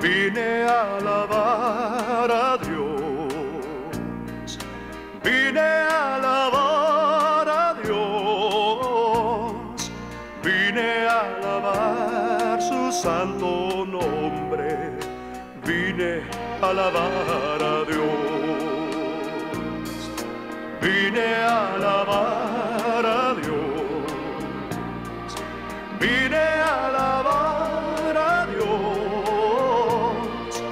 Vine a alabar a Dios, vine a alabar a Dios, vine a alabar su santo nombre, vine a alabar a Dios, vine a alabar a Dios, vine a alabar a Dios,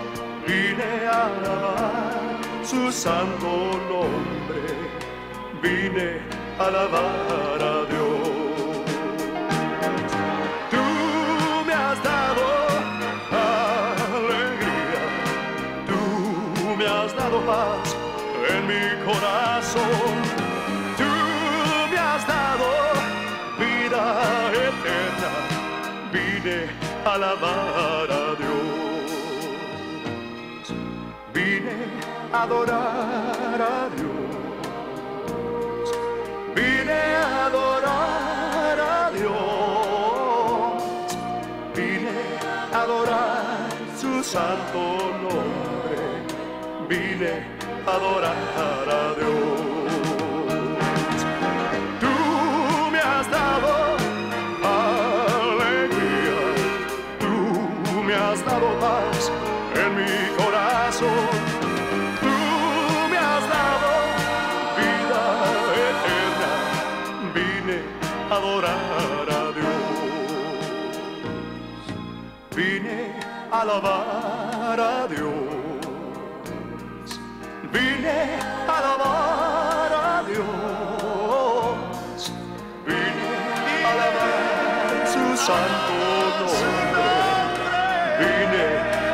vine a alabar su santo nombre, vine a alabar a Dios. Tú me has dado alegría, tú me has dado paz en mi corazón, tú me has dado vida eterna, vine a alabar a Dios, vine a adorar a Dios, vine a adorar a Dios, vine a adorar su santo nombre, vine a adorar a Dios. Tú me has dado alegría, tú me has dado paz en mi corazón, tú me has dado vida eterna, vine a adorar a Dios, vine a alabar a Dios, vine a alabar a Dios, vine a alabar su santo nombre, vine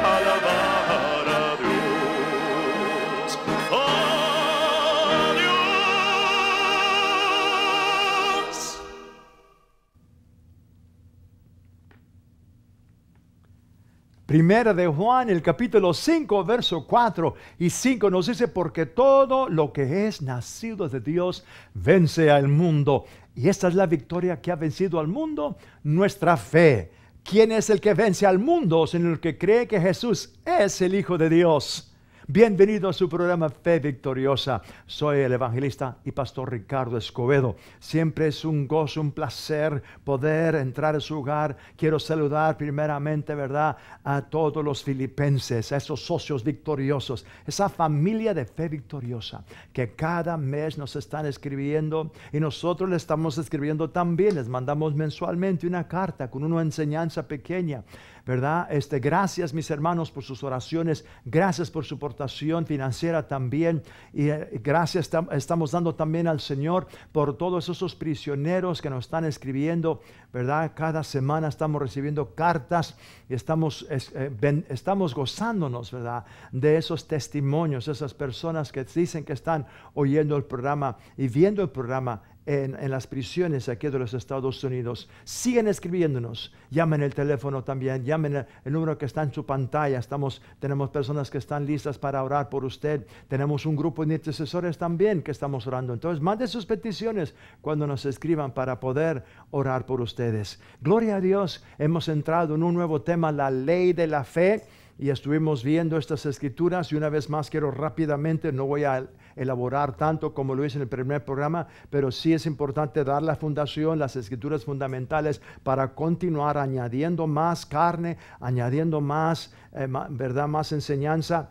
a alabar a Dios, oh Dios. Primera de Juan, el capítulo 5, verso 4 y 5 nos dice, porque todo lo que es nacido de Dios vence al mundo. Y esta es la victoria que ha vencido al mundo, nuestra fe. ¿Quién es el que vence al mundo? Sino el que cree que Jesús es el Hijo de Dios. Bienvenido a su programa Fe Victoriosa. Soy el evangelista y pastor Ricardo Escobedo. Siempre es un gozo, un placer poder entrar a su hogar. Quiero saludar primeramente, ¿verdad?, a todos los filipenses, a esos socios victoriosos, esa familia de Fe Victoriosa que cada mes nos están escribiendo y nosotros le estamos escribiendo también. Les mandamos mensualmente una carta con una enseñanza pequeña, ¿verdad? Gracias, mis hermanos, por sus oraciones. Gracias por su aportación financiera también. Y gracias estamos dando también al Señor por todos esos prisioneros que nos están escribiendo, ¿verdad? Cada semana estamos recibiendo cartas y estamos gozándonos, ¿verdad?, de esos testimonios, esas personas que dicen que están oyendo el programa y viendo el programa en las prisiones aquí de los Estados Unidos. Siguen escribiéndonos, llamen el teléfono también, llamen el número que está en su pantalla. Tenemos personas que están listas para orar por usted. Tenemos un grupo de intercesores también que estamos orando. Entonces, mande sus peticiones cuando nos escriban para poder orar por ustedes. Gloria a Dios, hemos entrado en un nuevo tema, la ley de la fe. Y estuvimos viendo estas escrituras y una vez más quiero rápidamente, no voy a elaborar tanto como lo hice en el primer programa, pero sí es importante dar la fundación, las escrituras fundamentales para continuar añadiendo más carne, añadiendo más, ¿verdad?, más enseñanza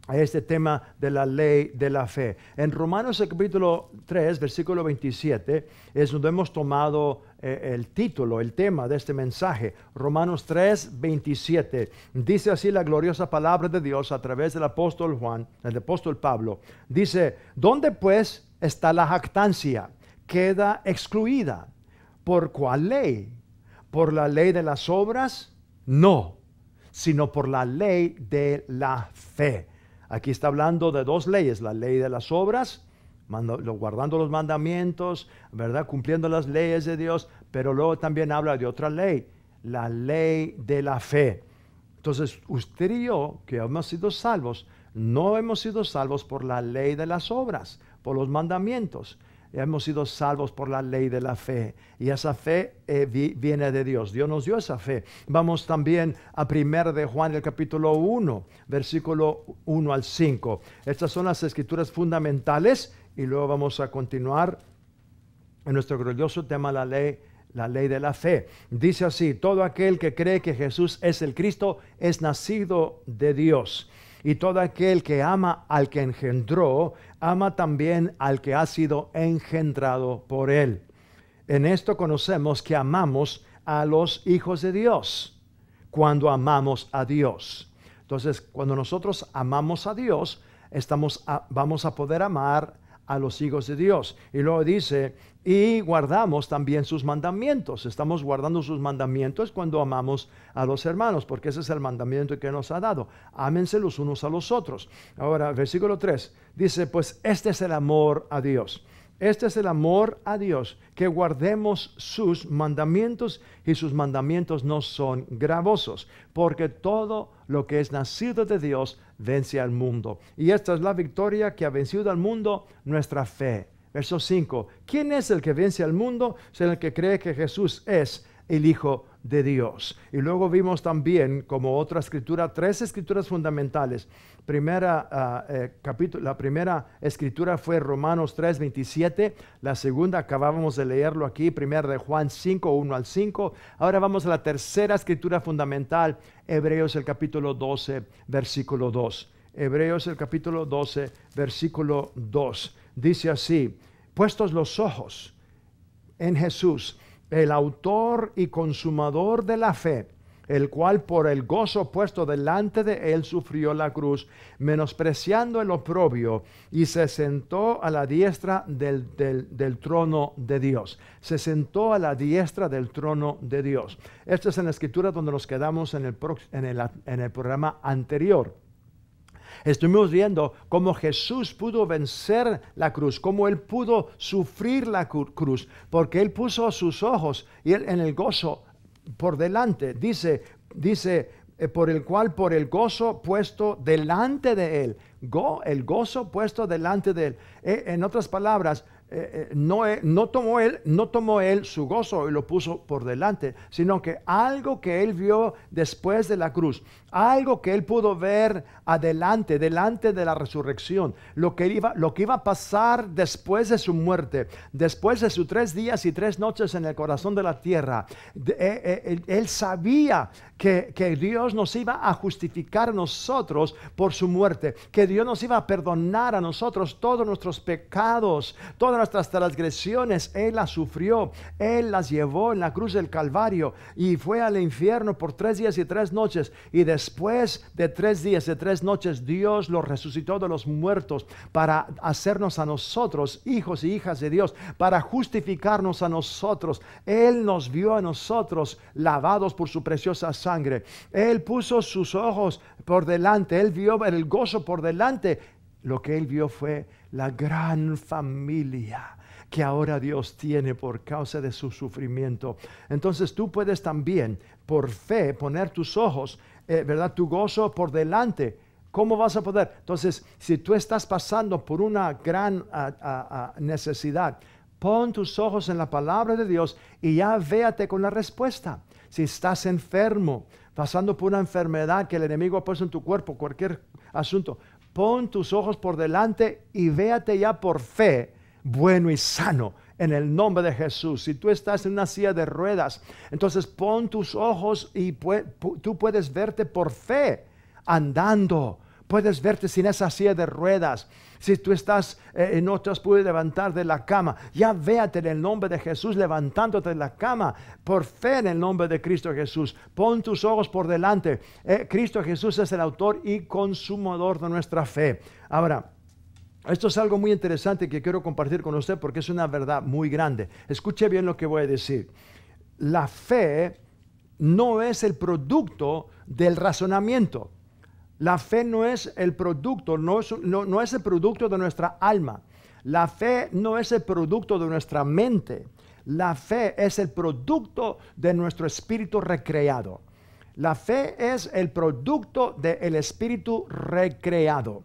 a este tema de la ley de la fe. En Romanos el capítulo 3, versículo 27, es donde hemos tomado el título, el tema de este mensaje. Romanos 3, 27. Dice así la gloriosa palabra de Dios a través del apóstol Juan, el apóstol Pablo. Dice, ¿dónde pues está la jactancia? Queda excluida. ¿Por cuál ley? ¿Por la ley de las obras? No, sino por la ley de la fe. Aquí está hablando de dos leyes, la ley de las obras, guardando los mandamientos, ¿verdad?, cumpliendo las leyes de Dios, pero luego también habla de otra ley, la ley de la fe. Entonces, usted y yo, que hemos sido salvos, no hemos sido salvos por la ley de las obras, por los mandamientos. hemos sido salvos por la ley de la fe. Y esa fe viene de Dios. Dios nos dio esa fe. Vamos también a 1 de Juan, el capítulo 1, versículo 1 al 5. Estas son las escrituras fundamentales y luego vamos a continuar en nuestro glorioso tema, la ley de la fe. Dice así: todo aquel que cree que Jesús es el Cristo es nacido de Dios. Y todo aquel que ama al que engendró, ama también al que ha sido engendrado por él. En esto conocemos que amamos a los hijos de Dios, cuando amamos a Dios. Entonces, cuando nosotros amamos a Dios, vamos a poder amar a los hijos de Dios. Y luego dice, y guardamos también sus mandamientos. Estamos guardando sus mandamientos cuando amamos a los hermanos, porque ese es el mandamiento que nos ha dado. Ámense los unos a los otros. Ahora, versículo 3 dice, pues este es el amor a Dios. Este es el amor a Dios, que guardemos sus mandamientos, y sus mandamientos no son gravosos, porque todo lo que es nacido de Dios vence al mundo. Y esta es la victoria que ha vencido al mundo, nuestra fe. Verso 5. ¿Quién es el que vence al mundo? Es el que cree que Jesús es el Hijo de Dios. Y luego vimos también, como otra escritura, 3 escrituras fundamentales. La primera escritura fue Romanos 3:27. La segunda acabábamos de leerlo aquí, 1 de Juan 5:1 al 5. Ahora vamos a la tercera escritura fundamental, Hebreos el capítulo 12, versículo 2. Hebreos el capítulo 12, versículo 2. Dice así: puestos los ojos en Jesús, el autor y consumador de la fe, el cual por el gozo puesto delante de él sufrió la cruz, menospreciando el oprobio, y se sentó a la diestra del trono de Dios. Se sentó a la diestra del trono de Dios. Esta es en la escritura donde nos quedamos en el programa anterior. Estuvimos viendo cómo Jesús pudo vencer la cruz, cómo Él pudo sufrir la cruz, porque Él puso sus ojos y Él en el gozo por delante. Dice, por el cual, por el gozo puesto delante de Él. El gozo puesto delante de Él. En otras palabras, no tomó él su gozo y lo puso por delante, sino que algo que Él vio después de la cruz, algo que Él pudo ver delante de la resurrección, lo que iba a pasar después de su muerte, después de sus 3 días y 3 noches en el corazón de la tierra. Él sabía que Dios nos iba a justificar a nosotros por su muerte, que Dios nos iba a perdonar a nosotros todos nuestros pecados, todas nuestras transgresiones. Él las sufrió, Él las llevó en la cruz del Calvario y fue al infierno por 3 días y 3 noches, y después de 3 días y 3 noches Dios lo resucitó de los muertos para hacernos a nosotros hijos y hijas de Dios, para justificarnos a nosotros. Él nos vio a nosotros lavados por su preciosa sangre. Él puso sus ojos por delante, Él vio el gozo por delante. Lo que Él vio fue la gran familia que ahora Dios tiene por causa de su sufrimiento. Entonces tú puedes también por fe poner tus ojos, tu gozo por delante. ¿Cómo vas a poder? Entonces, si tú estás pasando por una gran necesidad, pon tus ojos en la palabra de Dios y ya véate con la respuesta. Si estás enfermo, pasando por una enfermedad que el enemigo ha puesto en tu cuerpo, cualquier asunto, pon tus ojos por delante y véate ya por fe, bueno y sano, en el nombre de Jesús. Si tú estás en una silla de ruedas, entonces pon tus ojos y tú puedes verte por fe, andando. Puedes verte sin esa silla de ruedas. Si tú estás no te has podido levantar de la cama, ya véate en el nombre de Jesús levantándote de la cama por fe en el nombre de Cristo Jesús. Pon tus ojos por delante. Cristo Jesús es el autor y consumador de nuestra fe. Ahora, esto es algo muy interesante que quiero compartir con usted porque es una verdad muy grande. Escuche bien lo que voy a decir. La fe no es el producto del razonamiento. La fe no es el producto, no es el producto de nuestra alma. La fe no es el producto de nuestra mente. La fe es el producto de nuestro espíritu recreado. La fe es el producto del espíritu recreado.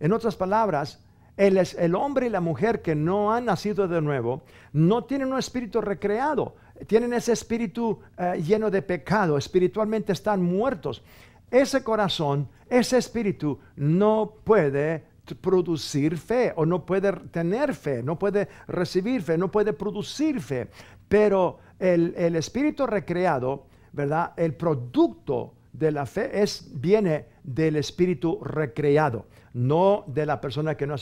En otras palabras, El hombre y la mujer que no han nacido de nuevo no tienen un espíritu recreado, tienen ese espíritu lleno de pecado, espiritualmente están muertos. Ese corazón, ese espíritu no puede producir fe o no puede tener fe, no puede recibir fe, no puede producir fe. Pero el espíritu recreado, ¿verdad? El producto de la fe viene del espíritu recreado, no de la persona que no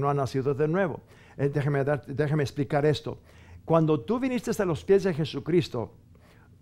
ha nacido de nuevo. Déjeme explicar esto. Cuando tú viniste a los pies de Jesucristo,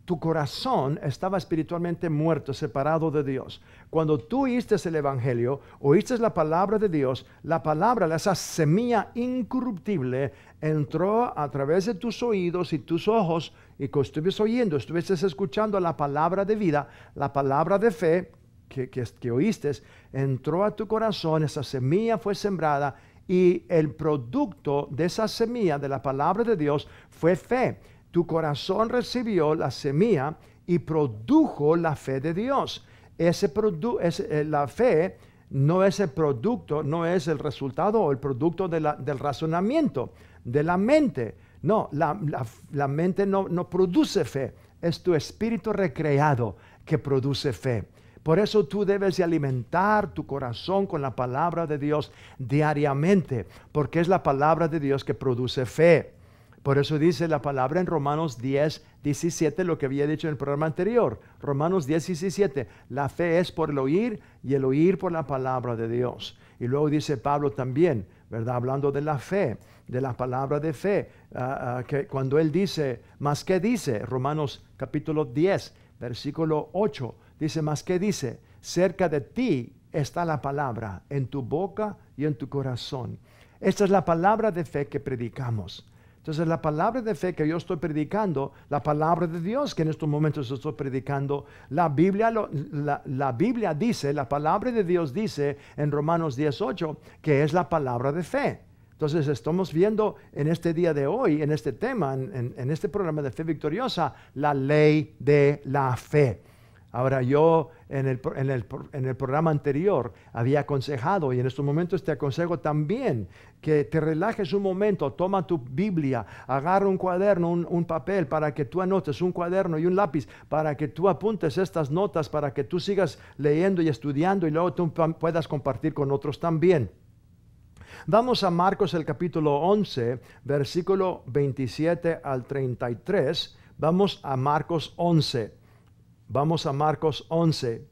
tu corazón estaba espiritualmente muerto, separado de Dios. Cuando tú oíste el Evangelio, oíste la palabra de Dios, la palabra, esa semilla incorruptible, entró a través de tus oídos y tus ojos, y que estuviste escuchando la palabra de vida, la palabra de fe que oíste, entró a tu corazón, esa semilla fue sembrada, y el producto de esa semilla, de la palabra de Dios, fue fe. Tu corazón recibió la semilla y produjo la fe de Dios. La fe no es el producto, no es el resultado o el producto del razonamiento, de la mente. No, la mente no produce fe. Es tu espíritu recreado que produce fe. Por eso tú debes de alimentar tu corazón con la palabra de Dios diariamente, porque es la palabra de Dios que produce fe. Por eso dice la palabra en Romanos 10, 17, lo que había dicho en el programa anterior. Romanos 10, 17. La fe es por el oír y el oír por la palabra de Dios. Y luego dice Pablo también, ¿verdad? Hablando de la fe, de la palabra de fe, que cuando él dice, ¿más qué dice? Romanos capítulo 10, versículo 8, dice, ¿más qué dice? Cerca de ti está la palabra, en tu boca y en tu corazón. Esta es la palabra de fe que predicamos. Entonces la palabra de fe que yo estoy predicando, la palabra de Dios que en estos momentos estoy predicando, la Biblia dice, la palabra de Dios dice en Romanos 10:8 que es la palabra de fe. Entonces estamos viendo en este día de hoy, en este tema, en este programa de Fe Victoriosa, la ley de la fe. Ahora yo en el programa anterior había aconsejado, y en estos momentos te aconsejo también que te relajes un momento, toma tu Biblia, agarra un cuaderno, un papel para que tú anotes, un cuaderno y un lápiz para que tú apuntes estas notas, para que tú sigas leyendo y estudiando y luego tú puedas compartir con otros también. Vamos a Marcos el capítulo 11, versículo 27 al 33. Vamos a Marcos 11. Vamos a Marcos 11,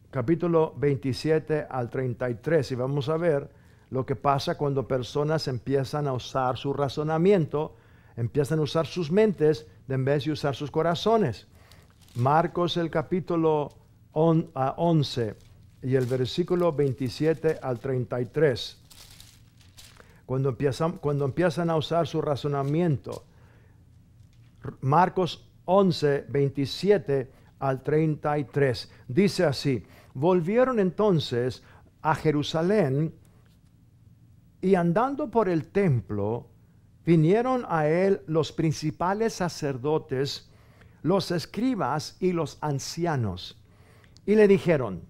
capítulo 27 al 33, y vamos a ver lo que pasa cuando personas empiezan a usar su razonamiento, empiezan a usar sus mentes en vez de usar sus corazones. Marcos el capítulo 11 y el versículo 27 al 33. Cuando empiezan a usar su razonamiento. Marcos 11, 27 al 33. Dice así: volvieron entonces a Jerusalén y andando por el templo, vinieron a él los principales sacerdotes, los escribas y los ancianos, y le dijeron: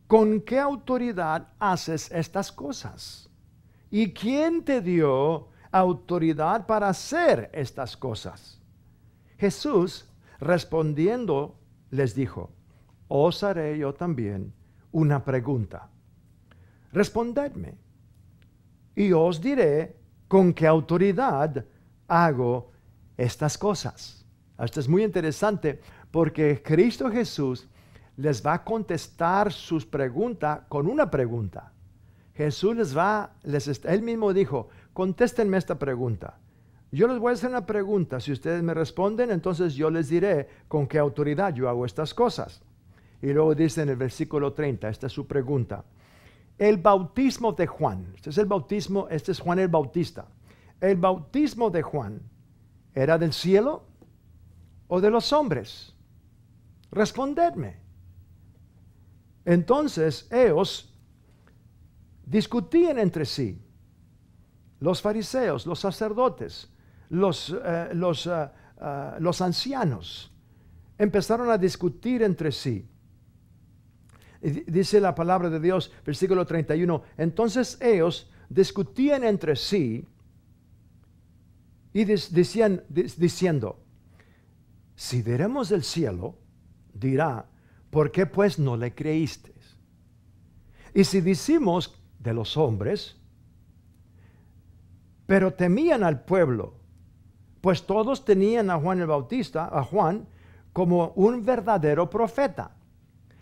¿con qué autoridad haces estas cosas? ¿Y quién te dio autoridad para hacer estas cosas? Jesús respondiendo les dijo: os haré yo también una pregunta. Respondedme, y os diré con qué autoridad hago estas cosas. Esto es muy interesante porque Cristo Jesús les va a contestar sus preguntas con una pregunta. Jesús él mismo dijo: contéstenme esta pregunta. Yo les voy a hacer una pregunta. Si ustedes me responden, entonces yo les diré con qué autoridad yo hago estas cosas. Y luego dice en el versículo 30, esta es su pregunta. El bautismo de Juan, este es Juan el Bautista. ¿El bautismo de Juan era del cielo o de los hombres? Respondedme. Entonces ellos discutían entre sí, los fariseos, los sacerdotes, los ancianos, empezaron a discutir entre sí. Dice la palabra de Dios, versículo 31, entonces ellos discutían entre sí y decían, diciendo, si veremos del cielo, dirá, ¿por qué pues no le creísteis? Y si decimos de los hombres, pero temían al pueblo, pues todos tenían a Juan el Bautista, a Juan, como un verdadero profeta.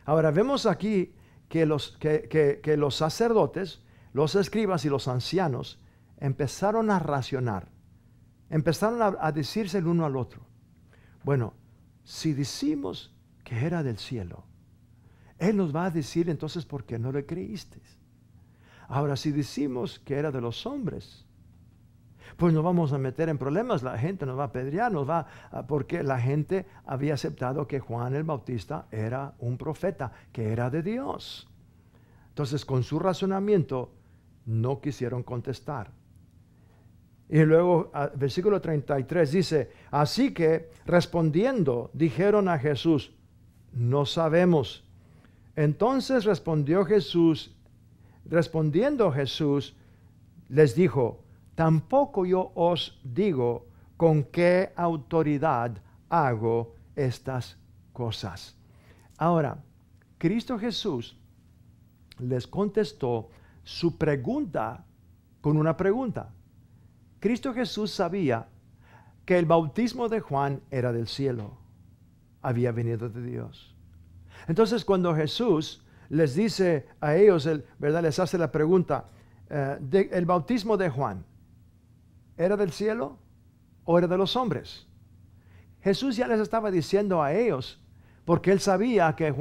Ahora vemos aquí que los sacerdotes, los escribas y los ancianos empezaron a racionar, empezaron a decirse el uno al otro, bueno, si decimos que era del cielo, Él nos va a decir entonces por qué no le creísteis. Ahora, si decimos que era de los hombres, pues nos vamos a meter en problemas, la gente nos va a apedrear, porque la gente había aceptado que Juan el Bautista era un profeta, que era de Dios. Entonces, con su razonamiento, no quisieron contestar. Y luego, versículo 33 dice, así que respondiendo, dijeron a Jesús, no sabemos. Entonces respondiendo Jesús, les dijo, tampoco yo os digo con qué autoridad hago estas cosas. Ahora, Cristo Jesús les contestó su pregunta con una pregunta. Cristo Jesús sabía que el bautismo de Juan era del cielo, había venido de Dios. Entonces, cuando Jesús les dice a ellos, ¿verdad? Les hace la pregunta, ¿el bautismo de Juan era del cielo o era de los hombres? Jesús ya les estaba diciendo a ellos, porque Él sabía que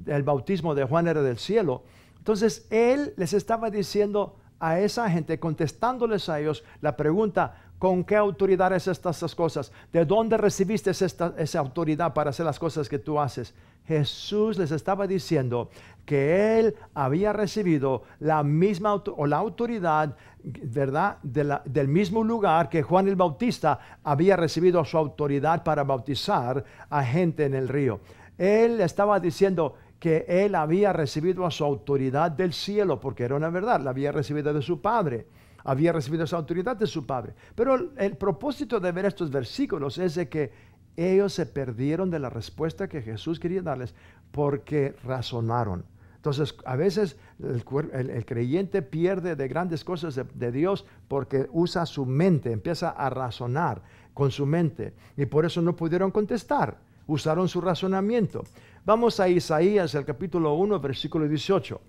el bautismo de Juan era del cielo. Entonces, Él les estaba diciendo a esa gente, contestándoles a ellos la pregunta, ¿con qué autoridad es estas cosas? ¿De dónde recibiste esa autoridad para hacer las cosas que tú haces? Jesús les estaba diciendo que Él había recibido la misma la autoridad, ¿verdad? Del mismo lugar que Juan el Bautista había recibido su autoridad para bautizar a gente en el río. Él estaba diciendo que Él había recibido a su autoridad del cielo, porque era una verdad, la había recibido de su Padre. Había recibido esa autoridad de su Padre. Pero el propósito de ver estos versículos es de que ellos se perdieron de la respuesta que Jesús quería darles porque razonaron. Entonces, a veces el creyente pierde de grandes cosas de Dios porque usa su mente, empieza a razonar con su mente. Y por eso no pudieron contestar. Usaron su razonamiento. Vamos a Isaías, el capítulo 1, versículo 18.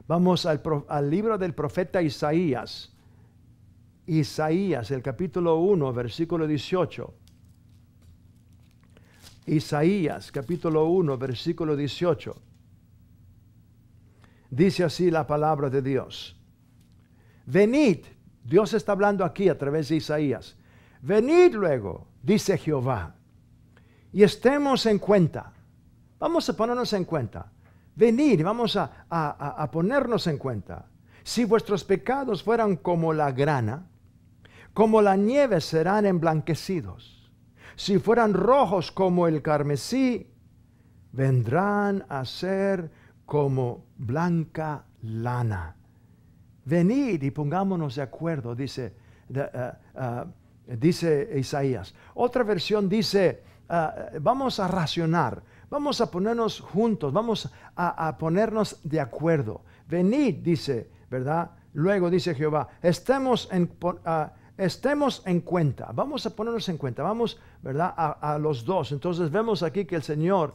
Vamos al libro del profeta Isaías. Isaías, el capítulo 1, versículo 18. Isaías, capítulo 1, versículo 18. Dice así la palabra de Dios. Venid, Dios está hablando aquí a través de Isaías. Venid luego, dice Jehová, y estemos en cuenta. Vamos a ponernos en cuenta. Venid, vamos a ponernos en cuenta. Si vuestros pecados fueran como la grana, como la nieve serán emblanquecidos. Si fueran rojos como el carmesí, vendrán a ser como blanca lana. Venid y pongámonos de acuerdo, dice Isaías. Otra versión dice, vamos a racionar, vamos a ponernos juntos, vamos a ponernos de acuerdo. Venid, dice, ¿verdad? Luego dice Jehová, estemos en cuenta, vamos a ponernos en cuenta, vamos, ¿verdad? A los dos. Entonces vemos aquí que el Señor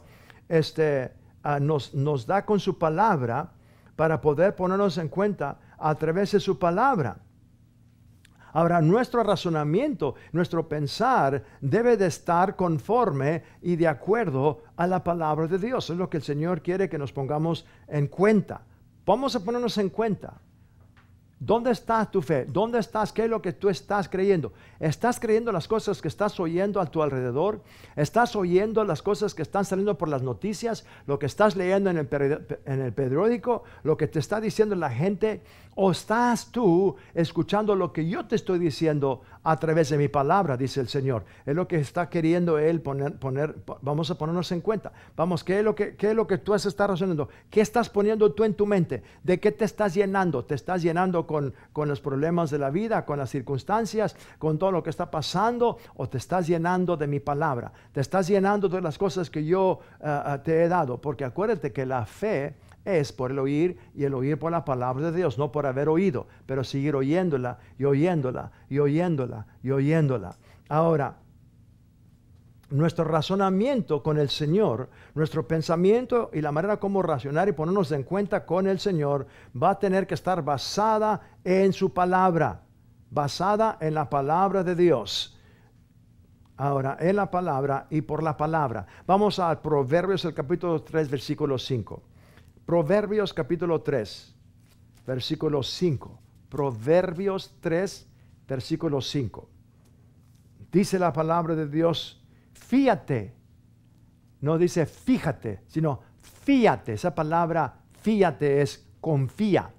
nos da con su palabra para poder ponernos en cuenta a través de su palabra. Ahora, nuestro razonamiento, nuestro pensar debe de estar conforme y de acuerdo a la palabra de Dios. Es lo que el Señor quiere que nos pongamos en cuenta. Vamos a ponernos en cuenta. ¿Dónde está tu fe? ¿Dónde estás? ¿Qué es lo que tú estás creyendo? ¿Estás creyendo las cosas que estás oyendo a tu alrededor? ¿Estás oyendo las cosas que están saliendo por las noticias? ¿Lo que estás leyendo en el periódico? ¿Lo que te está diciendo la gente? ¿O estás tú escuchando lo que yo te estoy diciendo a través de mi palabra? Dice el Señor. Es lo que está queriendo Él poner. Vamos a ponernos en cuenta. Vamos, ¿qué es lo que tú estás razonando? ¿Qué estás poniendo tú en tu mente? ¿De qué te estás llenando? ¿Te estás llenando con los problemas de la vida, con las circunstancias, con todo lo que está pasando? ¿O te estás llenando de mi palabra? ¿Te estás llenando de las cosas que yo te he dado? Porque acuérdate que la fe es por el oír, y el oír por la palabra de Dios, no por haber oído, pero seguir oyéndola y oyéndola y oyéndola y oyéndola. Ahora, nuestro razonamiento con el Señor, nuestro pensamiento y la manera como racionar y ponernos en cuenta con el Señor va a tener que estar basada en su palabra, basada en la palabra de Dios. Ahora, en la palabra y por la palabra. Vamos a Proverbios, el capítulo 3, versículo 5. Proverbios capítulo 3, versículo 5. Proverbios 3, versículo 5. Dice la palabra de Dios, fíate. No dice fíjate, sino fíate. Esa palabra fíate es confía.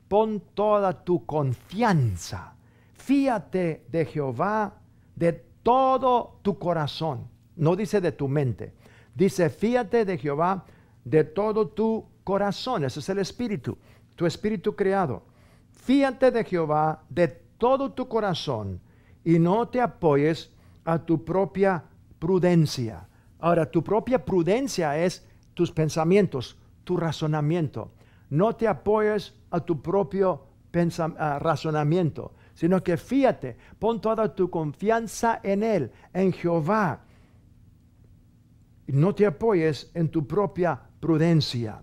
Pon toda tu confianza. Fíate de Jehová de todo tu corazón. No dice de tu mente. Dice fíate de Jehová de todo tu corazón. Ese es el espíritu, tu espíritu creado. Fíate de Jehová de todo tu corazón y no te apoyes a tu propia prudencia. Ahora, tu propia prudencia es tus pensamientos, tu razonamiento. No te apoyes a tu propio razonamiento, sino que fíate, pon toda tu confianza en Él, en Jehová. Y no te apoyes en tu propia prudencia.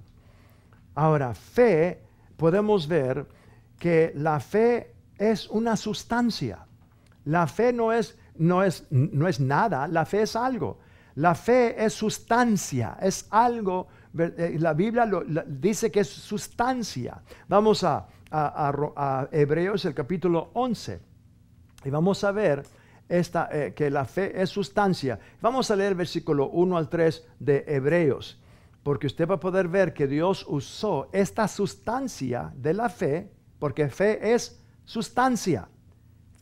Ahora, fe, podemos ver que la fe es una sustancia. La fe no es nada, la fe es algo. La fe es sustancia, es algo. La Biblia dice que es sustancia. Vamos a Hebreos, el capítulo 11, y vamos a ver que la fe es sustancia. Vamos a leer el versículo 1 al 3 de Hebreos, porque usted va a poder ver que Dios usó esta sustancia de la fe, porque fe es sustancia.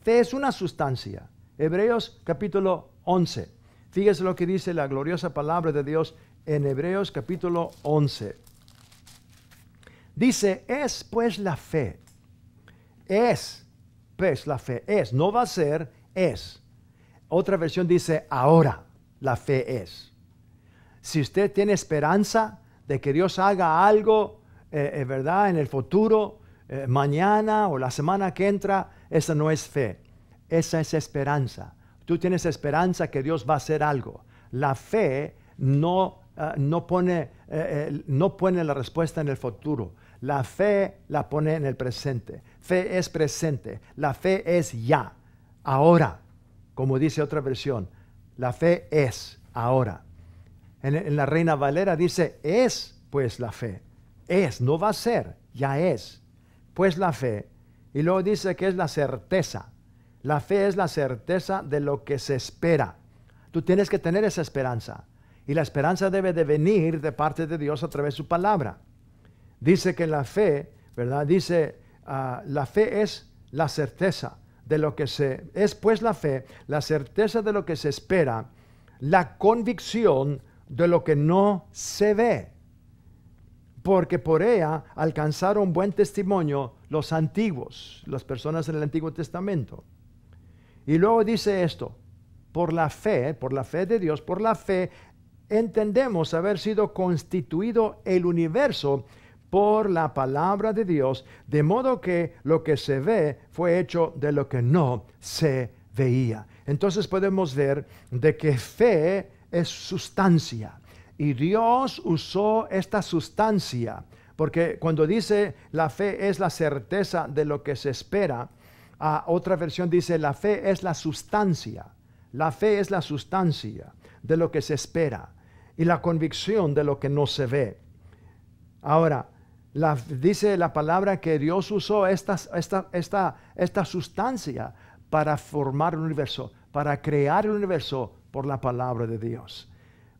Fe es una sustancia. Hebreos capítulo 11. Fíjese lo que dice la gloriosa palabra de Dios en Hebreos capítulo 11. Dice, es pues la fe. Es pues la fe. Es, no va a ser, es. Otra versión dice, ahora la fe es. Si usted tiene esperanza de que Dios haga algo, ¿verdad? En el futuro, mañana o la semana que entra, esa no es fe. Esa es esperanza. Tú tienes esperanza que Dios va a hacer algo. La fe no pone la respuesta en el futuro. La fe la pone en el presente. Fe es presente. La fe es ya, ahora. Como dice otra versión, la fe es ahora. En la Reina Valera dice, es pues la fe. Es, no va a ser, ya es. Pues la fe. Y luego dice que es la certeza. La fe es la certeza de lo que se espera. Tú tienes que tener esa esperanza. Y la esperanza debe de venir de parte de Dios a través de su palabra. Dice que la fe, ¿verdad? Dice, la fe es la certeza de lo que es pues la fe, la certeza de lo que se espera, la convicción de lo que no se ve. Porque por ella alcanzaron buen testimonio los antiguos, las personas en el Antiguo Testamento. Y luego dice esto, por la fe de Dios, por la fe, entendemos haber sido constituido el universo por la palabra de Dios, de modo que lo que se ve fue hecho de lo que no se veía. Entonces podemos ver de que fe es sustancia. Y Dios usó esta sustancia, porque cuando dice la fe es la certeza de lo que se espera, otra versión dice la fe es la sustancia. La fe es la sustancia de lo que se espera y la convicción de lo que no se ve. Ahora, dice la palabra que Dios usó esta sustancia para formar el universo, para crear el universo por la palabra de Dios.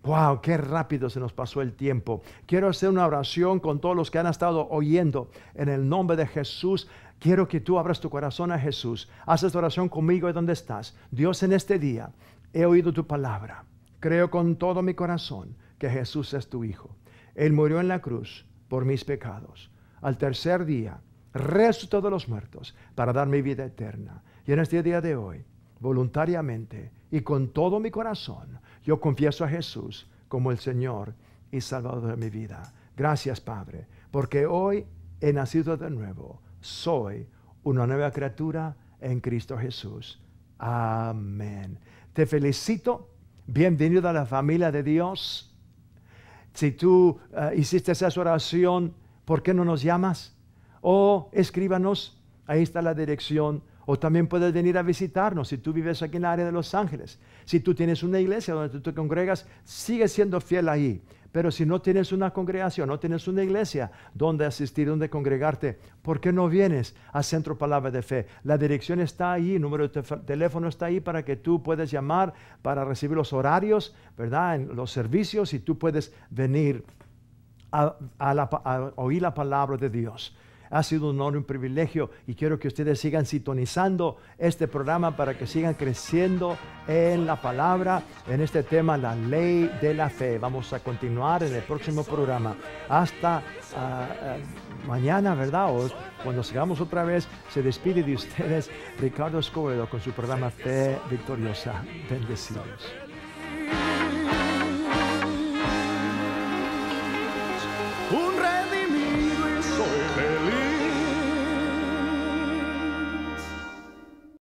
Wow, qué rápido se nos pasó el tiempo. Quiero hacer una oración con todos los que han estado oyendo. En el nombre de Jesús, quiero que tú abras tu corazón a Jesús. Haz esta oración conmigo y donde estás. Dios, en este día he oído tu palabra. Creo con todo mi corazón que Jesús es tu Hijo. Él murió en la cruz por mis pecados. Al tercer día, resucitó de los muertos para darme vida eterna. Y en este día de hoy, voluntariamente y con todo mi corazón, yo confieso a Jesús como el Señor y Salvador de mi vida. Gracias, Padre, porque hoy he nacido de nuevo. Soy una nueva criatura en Cristo Jesús. Amén. Te felicito. Bienvenido a la familia de Dios. Si tú hiciste esa oración, ¿por qué no nos llamas? O escríbanos. Ahí está la dirección. O también puedes venir a visitarnos si tú vives aquí en el área de Los Ángeles. Si tú tienes una iglesia donde tú te congregas, sigue siendo fiel ahí. Pero si no tienes una congregación, no tienes una iglesia donde asistir, donde congregarte, ¿por qué no vienes a Centro Palabra de Fe? La dirección está ahí, el número de teléfono está ahí para que tú puedas llamar para recibir los horarios, ¿verdad? En los servicios, y tú puedes venir a oír la palabra de Dios. Ha sido un honor y un privilegio, y quiero que ustedes sigan sintonizando este programa para que sigan creciendo en la palabra, en este tema, la ley de la fe. Vamos a continuar en el próximo programa. Hasta mañana, ¿verdad? O cuando sigamos otra vez, se despide de ustedes Ricardo Escobedo con su programa Fe Victoriosa. Bendecidos.